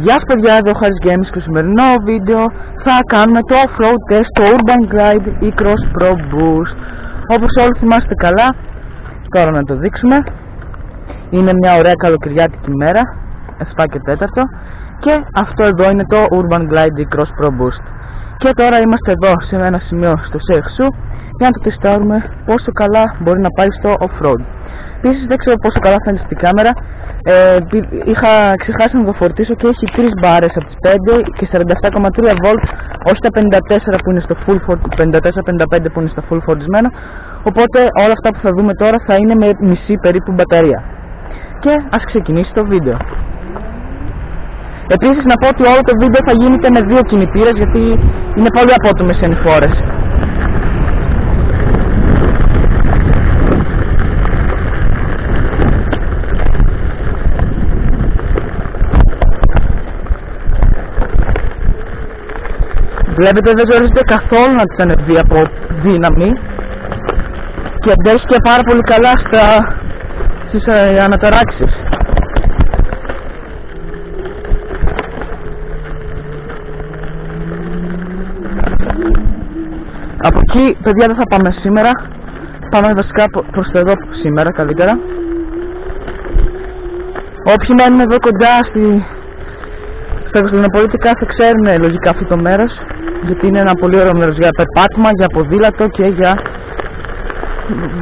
Γεια σας παιδιά, εδώ ο Χάρης Games και στο σημερινό βίντεο θα κάνουμε το off-road test στο Urban Glide E-Cross Pro Boost. Όπως όλοι θυμάστε καλά, τώρα να το δείξουμε. Είναι μια ωραία καλοκαιριάτικη μέρα, 7 και 4, και αυτό εδώ είναι το Urban Glide E-Cross Pro Boost. Και τώρα είμαστε εδώ σε ένα σημείο στο Σέχσου για να το τεστάρουμε πόσο καλά μπορεί να πάει στο off-road. Επίσης δεν ξέρω πόσο καλά φαίνεται στην κάμερα. Είχα ξεχάσει να το φορτίσω και έχει 3 μπάρες από τις 5 και 47,3 volt, όχι τα 54 που είναι στο full 54-55 που είναι στο full φορτισμένο. Οπότε όλα αυτά που θα δούμε τώρα θα είναι με μισή περίπου μπαταρία. Και ας ξεκινήσει το βίντεο. Επίσης να πω ότι όλο το βίντεο θα γίνεται με 2 κινητήρες, γιατί είναι πολύ απότομες ενηφόρες. Βλέπετε δεν ζορίζεται καθόλου να τις ανεβεί από δύναμη και αντέχει και πάρα πολύ καλά στις αναταράξεις. Από εκεί παιδιά δεν θα πάμε σήμερα, πάμε βασικά προς το εδώ σήμερα καλύτερα. Όποιοι μένουν εδώ κοντά στα Κωνσταντινοπολίτικα θα ξέρουν λογικά αυτό το μέρος, γιατί είναι ένα πολύ ωραίο μέρος για περπάτημα, για ποδήλατο και για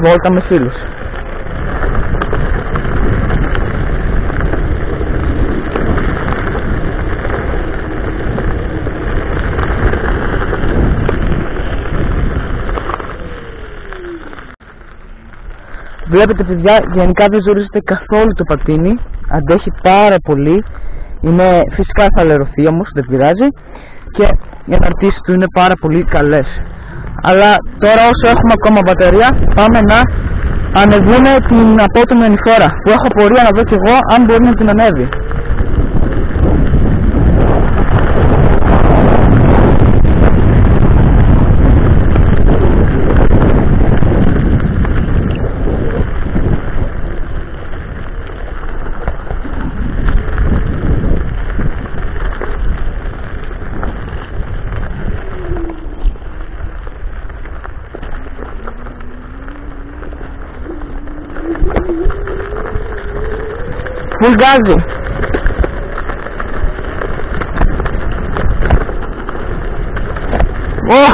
βόλτα με φίλους. Βλέπετε παιδιά, γενικά δεν ζορίζεται καθόλου το πατίνι, αντέχει πάρα πολύ. Είναι φυσικά θα λερωθεί όμως, δεν πειράζει, και οι αναρτήσεις του είναι πάρα πολύ καλές. Αλλά τώρα όσο έχουμε ακόμα μπαταρία, πάμε να ανεβούμε την απότομη ανηφόρα, που έχω πορεία να δω κι εγώ αν μπορεί να την ανέβει. Full γκάζι. Oh!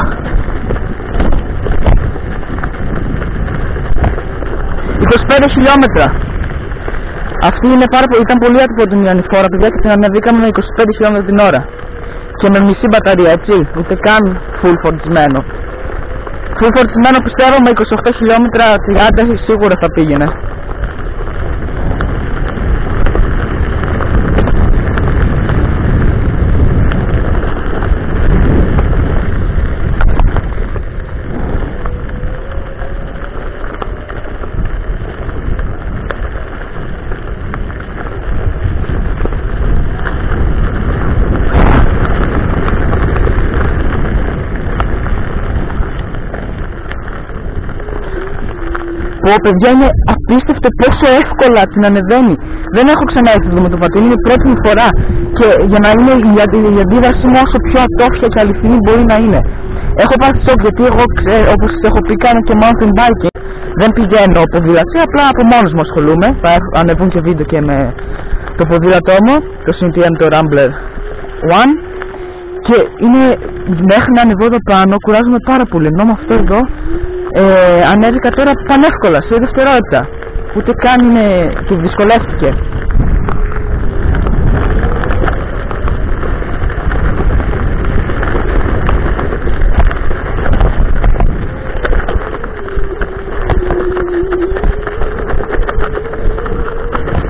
25 χιλιόμετρα. Αυτή είναι ήταν πολύ άτυπη η ανηφόρα παιδιά, και την ανεβήκαμε με 25 χιλιόμετρα την ώρα. Και με μισή μπαταρία, έτσι, ούτε καν full φορτισμένο. Full φορτισμένο πιστεύω με 28 χιλιόμετρα 30 σίγουρα θα πήγαινε. Πω παιδιά, είναι απίστευτο πόσο εύκολα την ανεβαίνει. Δεν έχω ξαναέρθει εδώ με το πατίνι, είναι η πρώτη μου φορά. Και για να είναι η αντίδρασή μου όσο πιο ατόφια και αληθινή μπορεί να είναι. Έχω πάθει σοκ, γιατί εγώ όπως σας έχω πει κάνω και mountain biking. Δεν πηγαίνω ποδήλατη, απλά από μόνος μου ασχολούμαι. Θα ανεβούν και βίντεο και με το ποδήλατό μου, το CTM, το Rambler One. Και είναι μέχρι να ανεβώ εδώ πάνω, κουράζομαι πάρα πολύ. Ενώ με αυτό εδώ ανέβηκα τώρα πανεύκολα σε δευτερόλεπτα, ούτε καν είναι και δυσκολεύτηκε.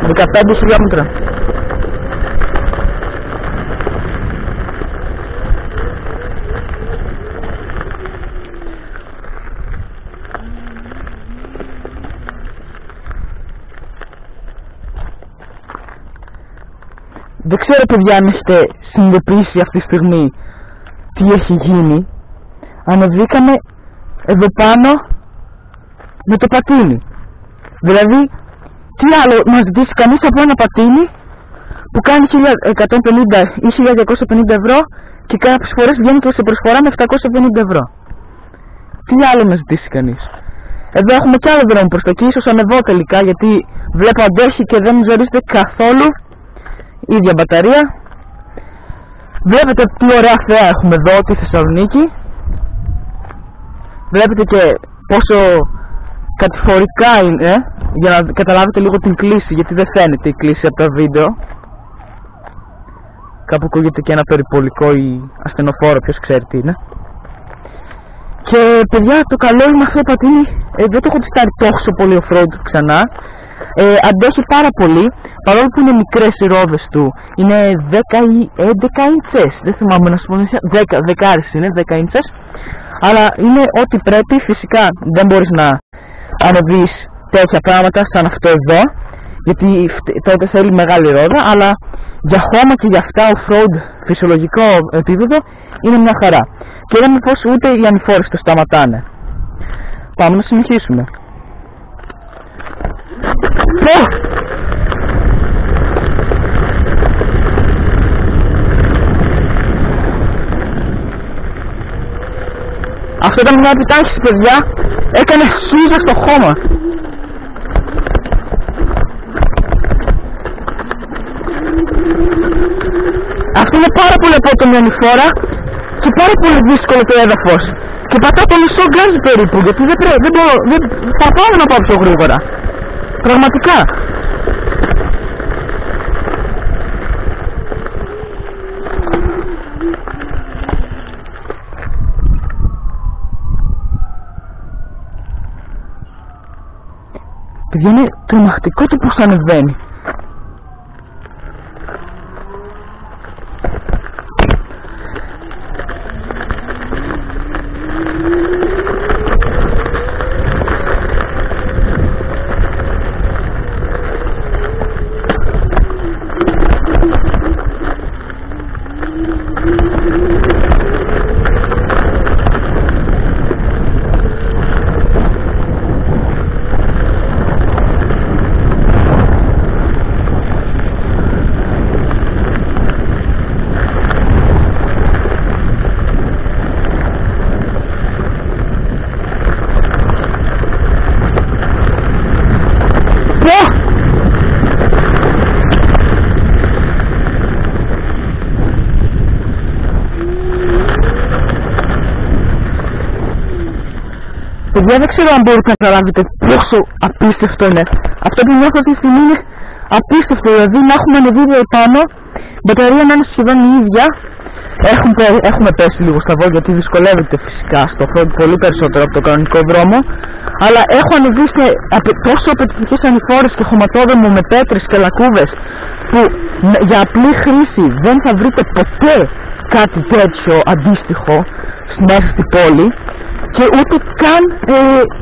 ...15 χιλιόμετρα. Δεν ξέρω παιδιά αν έχετε συνειδητοποιήσει αυτή τη στιγμή τι έχει γίνει. Ανεβήκαμε εδώ πάνω με το πατίνι. Δηλαδή, τι άλλο μας ζητήσει κανείς από ένα πατίνι που κάνει 1.150 ή 1.250 ευρώ και κάποιες φορές βγαίνει και σε προσφορά με 750 ευρώ. Τι άλλο να ζητήσει κανείς? Εδώ έχουμε κι άλλο δρόμο προς το εκεί, ίσως ανεβώ τελικά, γιατί βλέπω αντέχει και δεν ζορίζεται καθόλου. Ίδια μπαταρία. Βλέπετε τι ωραία θέα έχουμε εδώ, τη Θεσσαλονίκη. Βλέπετε και πόσο κατηφορικά είναι, για να καταλάβετε λίγο την κλίση, γιατί δεν φαίνεται η κλίση από τα βίντεο. Κάπου ακούγεται και ένα περιπολικό ή ασθενοφόρο, ποιος ξέρει τι είναι. Και παιδιά, το καλό είναι αυτό το πατίνι, δεν το έχω τεστάρει τόσο πολύ off-road ξανά. Αντέχει πάρα πολύ, παρόλο που είναι μικρές οι ρόδες του, είναι 10 ή 11 ίντσες, δεν θυμάμαι να σου πω, 10 είναι, 10 ίντσες. Αλλά είναι ό,τι πρέπει, φυσικά δεν μπορείς να ανεβείς τέτοια πράγματα σαν αυτό εδώ, γιατί τότε θέλει μεγάλη ρόδα, αλλά για χώμα και για αυτά off-road φυσιολογικό επίπεδο είναι μια χαρά. Και είδαμε πως ούτε οι ανηφόρες το σταματάνε. Πάμε να συνεχίσουμε. Αυτό ήταν μια επιτάχυση, παιδιά. Έκανε σούζα στο χώμα. Αυτό είναι πάρα πολύ απότομη ανηφόρα και πάρα πολύ δύσκολο το έδαφος. Και πατάω το μισό γκάζι περίπου, γιατί θα πάω να πάω πιο γρήγορα. Πραγματικά. Παιδιά, είναι τρομακτικό το πως ανεβαίνει. Παιδιά, δεν ξέρω αν μπορείτε να καταλάβετε πόσο απίστευτο είναι. Αυτό που νιώθω αυτή τη στιγμή είναι απίστευτο. Δηλαδή να έχουμε ανεβεί εδώ πάνω, η μπαταρία να είναι σχεδόν η ίδια. Έχουμε πέσει λίγο στα βόλια, γιατί δυσκολεύεται φυσικά στο front πολύ περισσότερο από το κανονικό δρόμο. Αλλά έχω ανεβεί σε τόσο απαιτητικές ανηφόρες και χωματόδρομο με πέτρες και λακκούβες, που για απλή χρήση δεν θα βρείτε ποτέ κάτι τέτοιο αντίστοιχο μέσα στην πόλη. Και ούτε καν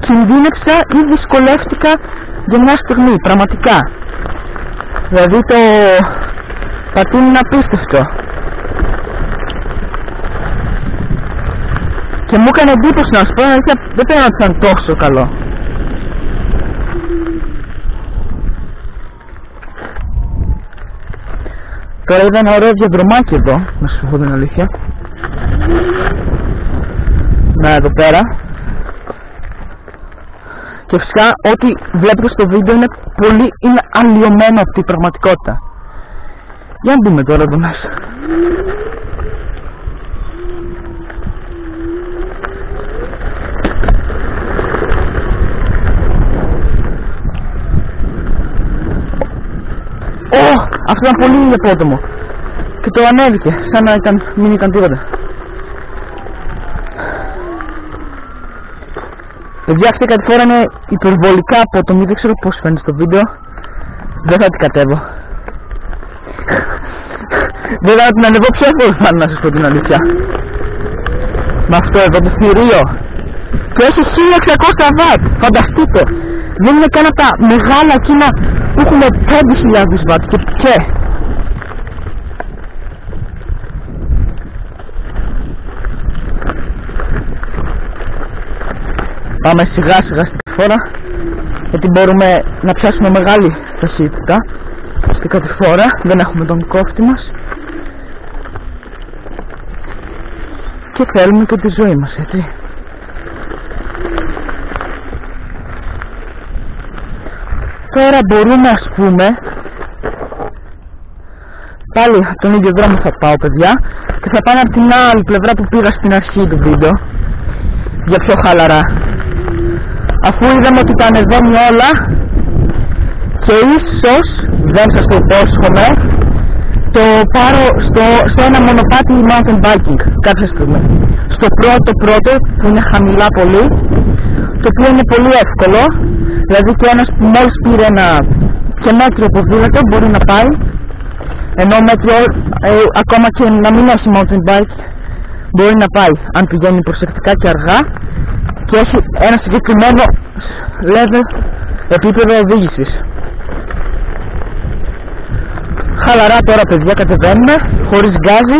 κινδύνεψα ή δυσκολεύτηκα για μια στιγμή, πραγματικά. Δηλαδή το πατίνι είναι απίστευτο. Και μου έκανε εντύπωση να σου πω, δεν πέρα να ήταν τόσο καλό. Τώρα είδα ένα ωραίο διαδρομάκι εδώ, να σου πω την αλήθεια. Να, εδώ πέρα. Και φυσικά ό,τι βλέπετε στο βίντεο είναι αλλοιωμένο από την πραγματικότητα. Για να δούμε τώρα εδώ μέσα. Αυτό ήταν πολύ απότομο. Και το ανέβηκε, σαν να μην ήταν τίποτα. Παιδιά, αυτή η κατηφόρα είναι υπερβολικά απότομη, δεν ξέρω πώς φαίνεται στο βίντεο. Δεν θα την κατέβω. Δεν θα την ανεβώ πιο εύκολα, να σας πω την αλήθεια. Με αυτό εδώ το θηρίο. Και έχει 1600 βατ, φανταστείτε. Δεν είναι καν από τα μεγάλα εκείνα που έχουμε 5.000 βατ και. Πάμε σιγά σιγά στην φορά, γιατί μπορούμε να πιάσουμε μεγάλη ταχύτητα στη κατηφόρα, δεν έχουμε τον κόφτη μας και θέλουμε και τη ζωή μας, έτσι. Τώρα μπορούμε, ας πούμε, πάλι τον ίδιο δρόμο θα πάω, παιδιά, και θα πάω από την άλλη πλευρά που πήγα στην αρχή του βίντεο, για πιο χαλαρά, αφού είδαμε ότι τα ανεβαίνει όλα και ίσως, δεν σας το υπόσχομαι, το πάρω σε ένα μονοπάτι mountain biking κάποια στιγμή. Στο πρώτο που είναι χαμηλά πολύ, το οποίο είναι πολύ εύκολο, δηλαδή και ένας που μόλις πήρε ένα και μέτριο ποδήλατο μπορεί να πάει, ενώ μέτριο ακόμα και να μην έχει mountain bike μπορεί να πάει αν πηγαίνει προσεκτικά και αργά και έχει ένα συγκεκριμένο level, επίπεδο οδήγησης. Χαλαρά τώρα, παιδιά, κατεβαίνουμε χωρίς γκάζι.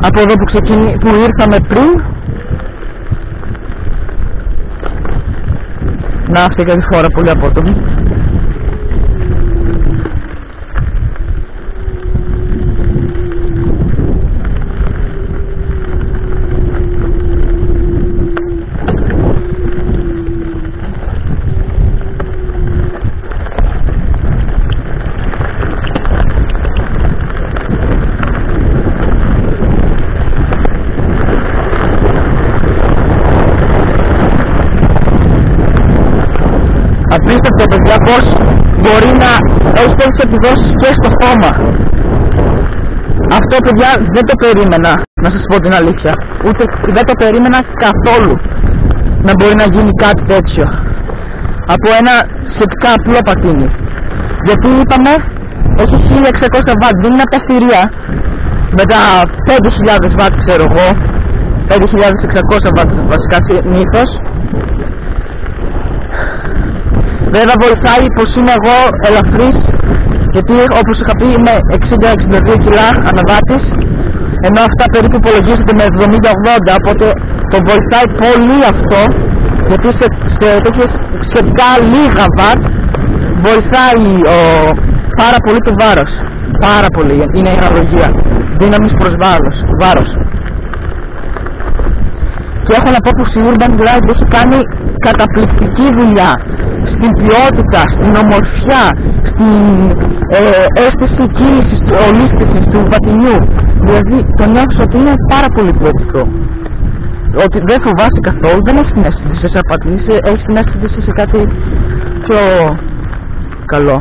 Από εδώ που ήρθαμε πριν. Να, αυτή και τη φορά πολύ απότομη. Απίστευτο, παιδιά, πως μπορεί να έχει τέτοιες επιδόσεις και στο χώμα. Αυτό, παιδιά, δεν το περίμενα, να σας πω την αλήθεια. Ούτε δεν το περίμενα καθόλου να μπορεί να γίνει κάτι τέτοιο από ένα σχετικά απλό πατίνι. Γιατί είπαμε, έχει 1600 βατ, δεν είναι από τα θηρία με τα 5000 βατ, ξέρω εγώ, 5600 βατ βασικά συνήθως. Βέβαια βοηθάει πως είμαι εγώ ελαφρύς, γιατί όπως είχα πει είμαι 60-62 κιλά αναβάτης, ενώ αυτά περίπου υπολογίζονται με 70-80, οπότε το βοηθάει πολύ αυτό, γιατί σε τέτοιες σχετικά λίγα βατ βοηθάει πάρα πολύ το βάρος. Πάρα πολύ, είναι η αναλογία δύναμης προς βάρος. Και έχω να πω πως η Urban Glide έχει κάνει καταπληκτική δουλειά στην ποιότητα, στην ομορφιά, στην αίσθηση κύλησης, ολίσθησης του πατινιού. Δηλαδή το νιώθεις ότι είναι πάρα πολύ ποιοτικό. Ότι δεν φοβάσαι καθόλου, δεν έχεις την αίσθηση σε πατίνηση, έχεις την αίσθηση σε κάτι πιο καλό.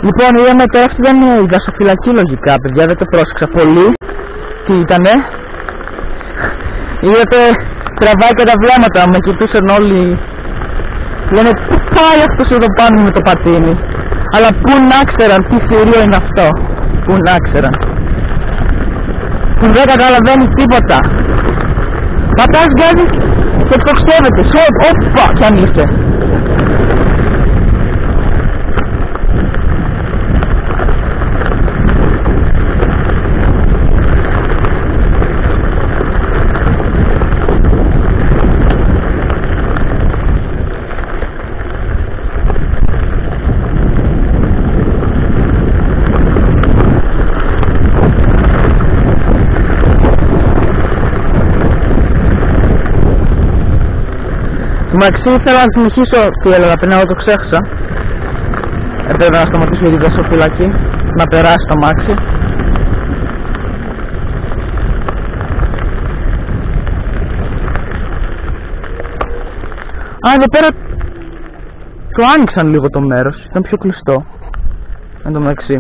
Λοιπόν, είδαμε τώρα, αυτή ήταν η δασοφυλακή λογικά, παιδιά, δεν το πρόσεξα πολύ. Τι ήτανε? Είδατε, τραβάει και τα βλέμματα, με κοιτούσαν όλοι. Λένε, πού πάει αυτός εδώ πάνω με το πατίνι? Αλλά πού να ξέραν τι θηρίο είναι αυτό? Πού να ξέραν? Που δεν καταλαβαίνει τίποτα. Πατάς γκάζι και εκτοξεύεται. Όπα, κι αν είσαι. Εντάξει, ήθελα να συνεχίσω τι έλεγα πριν, αλλά το ξέχασα. Έπρεπε να σταματήσω για την δασοφυλακή, να περάσει το αμάξι. Α, εδώ πέρα το άνοιξαν λίγο το μέρος, ήταν πιο κλειστό. Εν τω μεταξύ.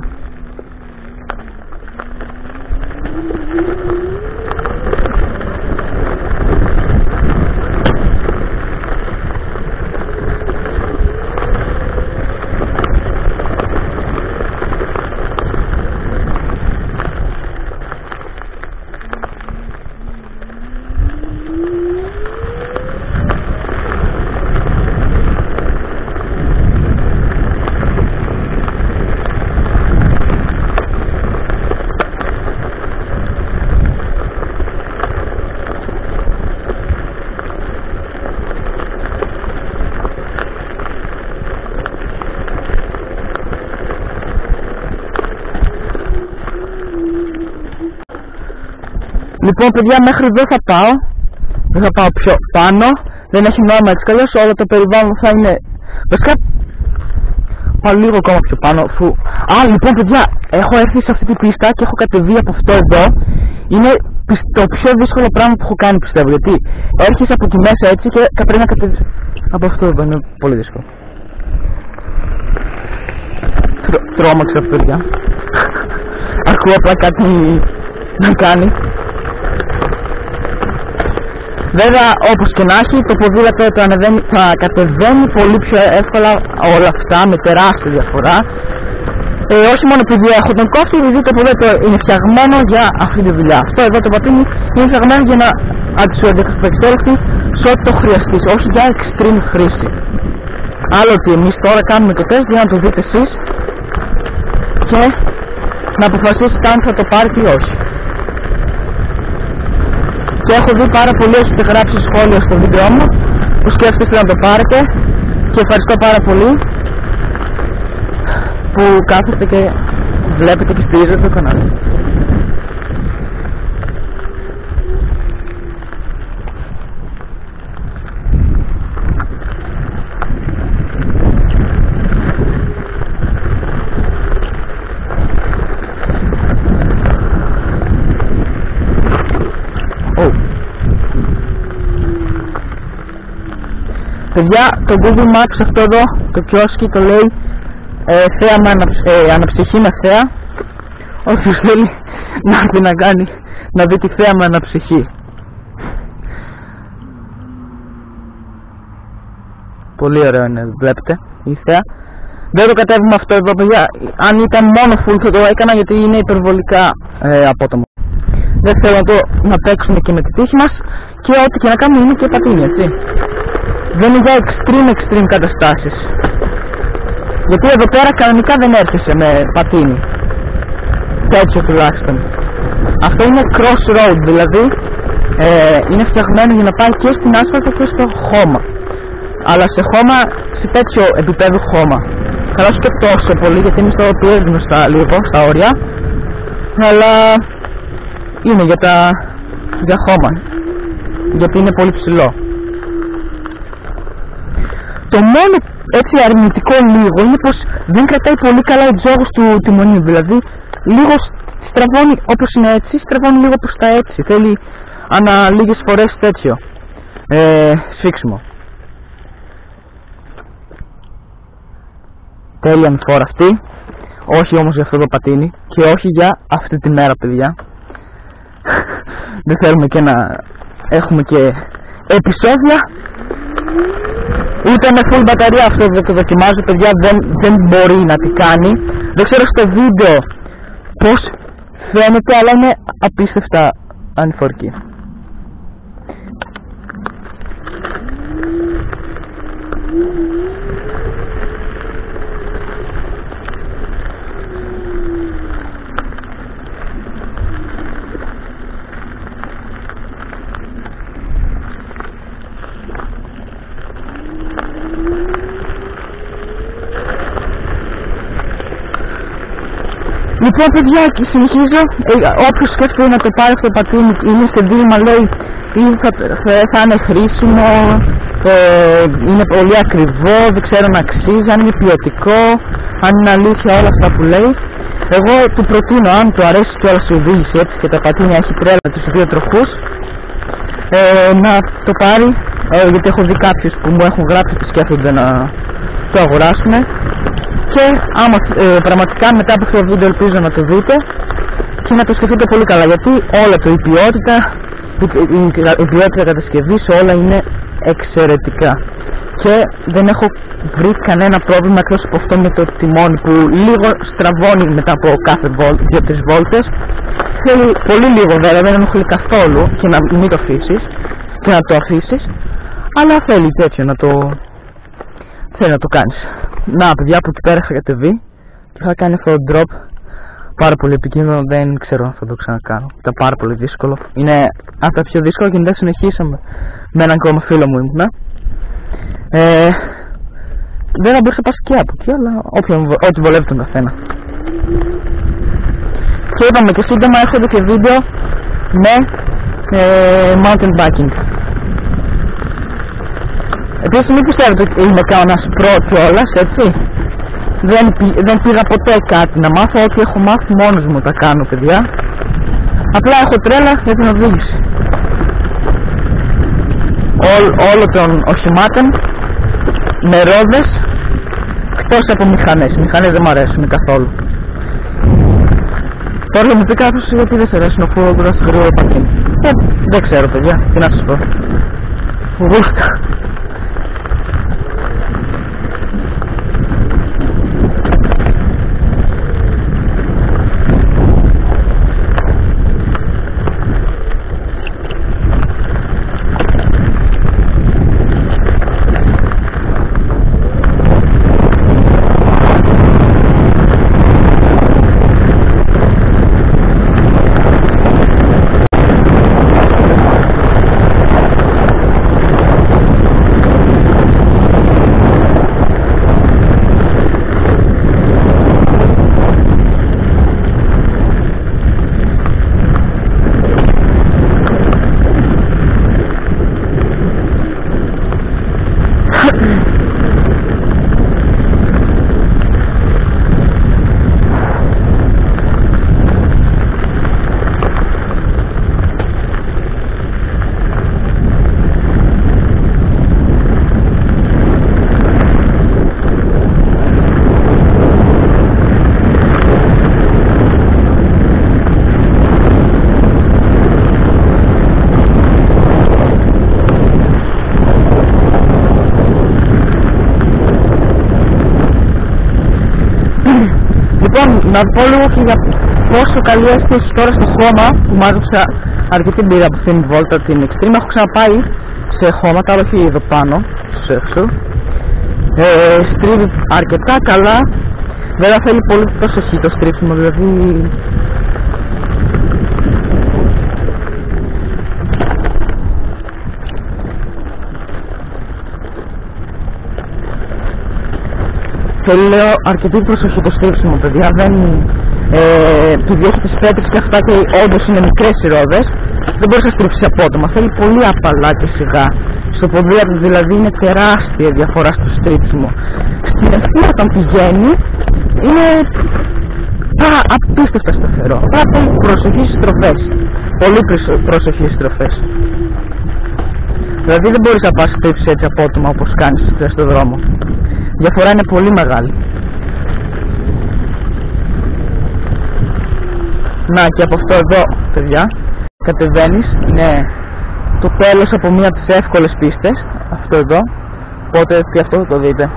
Λοιπόν, παιδιά, μέχρι εδώ θα πάω. Δεν θα πάω πιο πάνω. Δεν έχει νόημα έτσι καλώς. Όλο το περιβάλλον θα είναι. Βασικά, πάω λίγο ακόμα πιο πάνω. Λοιπόν, παιδιά, έχω έρθει σε αυτή την πίστα και έχω κατεβεί από αυτό εδώ. Είναι το πιο δύσκολο πράγμα που έχω κάνει, πιστεύω. Γιατί έρχεσαι από τη μέσα έτσι και πρέπει να κατεβεί. Από αυτό εδώ είναι πολύ δύσκολο. Τρόμαξα αυτό, παιδιά. Ακούω απλά κάτι να κάνει. Βέβαια, όπως και να έχει, το ποδήλατο θα κατεβαίνει πολύ πιο εύκολα όλα αυτά, με τεράστια διαφορά. Όχι μόνο επειδή έχω τον κόφτη, επειδή το ποδήλατο είναι φτιαγμένο για αυτή τη δουλειά. Αυτό εδώ το πατίνι είναι φτιαγμένο για να σου αντιπεξέλθει σε ό,τι το χρειαστείς, όχι για extreme χρήση. Άλλο ότι εμείς τώρα κάνουμε το τεστ για να το δείτε εσείς και να αποφασίσετε αν θα το πάρετε ή όχι. Και έχω δει πάρα πολύ, έχετε γράψει σχόλια στο βίντεο μου που σκέφτεστε να το πάρετε και ευχαριστώ πάρα πολύ που κάθεστε και βλέπετε και στηρίζετε το κανάλι. Παιδιά, το Google Maps αυτό εδώ, το κιόσκι το λέει αναψυχή με θέα. Όποιος θέλει να έρθει να δει τη θέα με αναψυχή. Πολύ ωραίο είναι, βλέπετε, η θέα. Δεν το κατέβουμε αυτό εδώ, παιδιά. Αν ήταν μόνο full θα το έκανα γιατί είναι υπερβολικά απότομο. Δεν θέλω να παίξουμε και με τη τύχη μας και ό,τι και να κάνουμε είναι και πατίνι, έτσι. Δεν είναι για extreme καταστάσεις. Γιατί εδώ πέρα κανονικά δεν έρχεσαι με πατίνι. Τέτοιο τουλάχιστον. Αυτό είναι crossroad, δηλαδή είναι φτιαγμένο για να πάει και στην άσφαλτο και στο χώμα. Αλλά σε χώμα, σε τέτοιο επίπεδο χώμα. Καλά και τόσο πολύ γιατί είναι στο πιέζουμε λίγο, στα όρια. Αλλά είναι για χώμα. Γιατί είναι πολύ ψηλό. Το μόνο έτσι αρνητικό λίγο είναι πως δεν κρατάει πολύ καλά ο τζόγος του τιμονίου. Δηλαδή λίγο στραβώνει όπως είναι έτσι, στραβώνει λίγο προς τα έτσι. Θέλει ανά λίγες φορές τέτοιο σφίξιμο. Τέλεια ανηφόρα αυτή. Όχι όμως για αυτό το πατίνι και όχι για αυτή τη μέρα, παιδιά. Δεν θέλουμε και να έχουμε και επεισόδια. Ούτε με full μπαταρία αυτό δεν το δοκιμάζω, παιδιά, δεν μπορεί να τη κάνει. Δεν ξέρω στο βίντεο πως φαίνεται, αλλά είναι απίστευτα ανηφορική. Λοιπόν, παιδιά, και συνεχίζω. Όποιος σκέφτεται να το πάρει αυτό το πατίνι, είναι σε δίλημα, λέει ή θα είναι χρήσιμο, είναι πολύ ακριβό, δεν ξέρω αν αξίζει, αν είναι ποιοτικό, αν είναι αλήθεια όλα αυτά που λέει. Εγώ του προτείνω, αν του αρέσει και όλα η οδήγηση έτσι και τα πατίνια έχει τρέλα τους δύο τροχούς, να το πάρει γιατί έχω δει κάποιους που μου έχουν γράψει ότι σκέφτονται να το αγοράσουν. Και άμα πραγματικά μετά από αυτό το βίντεο ελπίζω να το δείτε και να το σκεφτείτε πολύ καλά, γιατί όλα το, η ποιότητα κατασκευής όλα είναι εξαιρετικά και δεν έχω βρει κανένα πρόβλημα εκτός από αυτό με το τιμόνι που λίγο στραβώνει μετά από κάθε 2-3 βόλτες. Θέλει πολύ λίγο βέβαια, δεν ενοχλεί καθόλου και να μην το αφήσεις και να το αφήσεις, αλλά θέλει τέτοιο θέλει να το κάνεις. Να παιδιά, από εκεί πέρα θα κατεβεί και θα κάνει αυτό το drop πάρα πολύ επικίνδυνο, δεν ξέρω αν θα το ξανακάνω, ήταν πάρα πολύ δύσκολο, είναι από τα πιο δύσκολα και μετά συνεχίσαμε με έναν ακόμα φίλο μου ήμουνα. Δεν θα μπορούσα να πας και από εκεί, αλλά ό,τι βολεύει τον καθένα. Και είπαμε και σύντομα έρχονται και βίντεο με mountain biking. Επίσης μην πιστεύετε ότι είμαι κανένας προ κιόλας, έτσι. Δεν πήγα ποτέ κάτι να μάθω, ό,τι έχω μάθει μόνος μου τα κάνω παιδιά. Απλά έχω τρέλα για την οδήγηση. Όλων των οχημάτων με ρόδες, εκτός από μηχανές. Οι μηχανές δεν μου αρέσουν καθόλου. Τώρα μου πει κάποιος γιατί δεν σε αρέσουν αφού μπορείς στο γρήγορο παρκίνγκ. Δεν ξέρω παιδιά, τι να σας πω. Γούστα. Να πω λίγο και για πόσο καλή αίσθηση τώρα στο χώμα που μάζεψα αρκετή μπύρα από αυτήν την βόλτα την Extreme. Έχω ξαναπάει σε χώματα, αλλά όχι εδώ πάνω, στους έξω. Στρίβει αρκετά καλά. Βέβαια θέλει πολύ προσοχή το στρίψιμο, δηλαδή θέλει λέω αρκετή προσοχή το στρίψιμο παιδιά, επειδή έχει τις πέτρες και αυτά και όντως είναι μικρές οι ρόδες, δεν μπορείς να στρίψεις απότομα, θέλει πολύ απαλά και σιγά. Στο ποδήλατο δηλαδή είναι τεράστια διαφορά στο στρίψιμο. Στην ευθεία όταν πηγαίνει είναι απίστευτα σταθερό, πάρα προσοχή στις στροφές, πολύ προσοχή στις στροφές. Δηλαδή δεν μπορείς να πας στρίψεις έτσι απότομα όπως κάνεις στον δρόμο. Η διαφορά είναι πολύ μεγάλη. Να και από αυτό εδώ παιδιά κατεβαίνεις, είναι το τέλος από μία από τις εύκολες πίστες, αυτό εδώ, οπότε και αυτό θα το δείτε.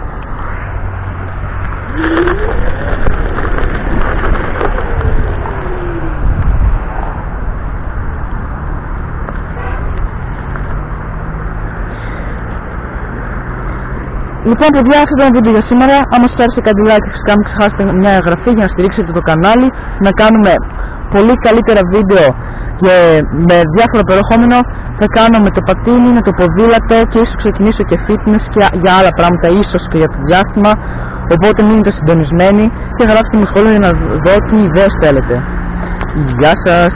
Λοιπόν παιδιά, αυτό ήταν το βίντεο για σήμερα. Άμα σας άρεσε κάντε like και φυσικά μην ξεχάσετε μια εγγραφή για να στηρίξετε το κανάλι, να κάνουμε πολύ καλύτερα βίντεο και με διάφορο περιεχόμενο. Θα κάνω με το πατίνι, με το ποδήλατο και ίσως ξεκινήσω και fitness και για άλλα πράγματα, ίσως και για το διάστημα. Οπότε μείνετε συντονισμένοι και γράψτε μου σχόλια για να δω τι ιδέες θέλετε. Γεια σας!